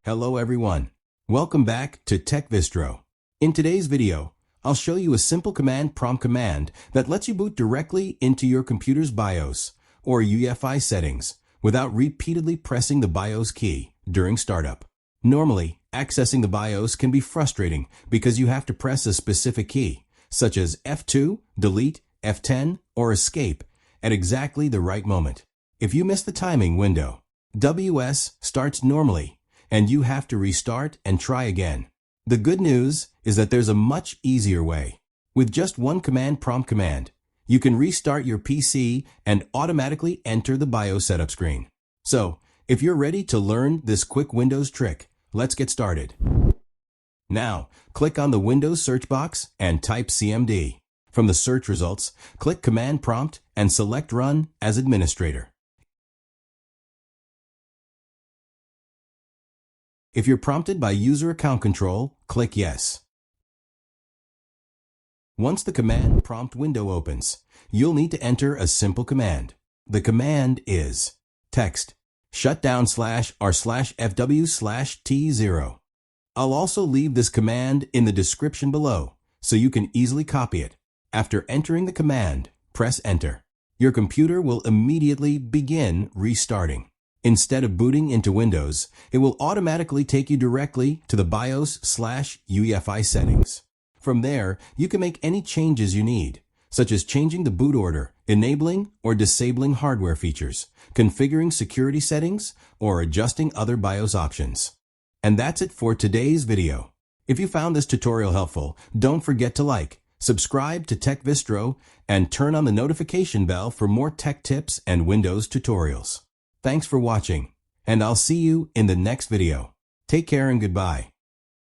Hello everyone. Welcome back to Tech Vistro. In today's video, I'll show you a simple command prompt command that lets you boot directly into your computer's BIOS or UEFI settings without repeatedly pressing the BIOS key during startup. Normally, accessing the BIOS can be frustrating because you have to press a specific key, such as F2, delete, F10, or escape, at exactly the right moment. If you miss the timing window, WS starts normally, and you have to restart and try again. The good news is that there's a much easier way. With just one command prompt command, you can restart your PC and automatically enter the BIOS setup screen. So, if you're ready to learn this quick Windows trick, let's get started. Now, click on the Windows search box and type CMD. From the search results, click Command Prompt and select Run as Administrator. If you're prompted by User Account Control, click Yes. Once the command prompt window opens, you'll need to enter a simple command. The command is text shutdown/r/fw/t0. I'll also leave this command in the description below so you can easily copy it. After entering the command, press Enter. Your computer will immediately begin restarting. Instead of booting into Windows, it will automatically take you directly to the BIOS/UEFI settings. From there, you can make any changes you need, such as changing the boot order, enabling or disabling hardware features, configuring security settings, or adjusting other BIOS options. And that's it for today's video. If you found this tutorial helpful, don't forget to like, subscribe to Tech Vistro, and turn on the notification bell for more tech tips and Windows tutorials. Thanks for watching, and I'll see you in the next video. Take care and goodbye.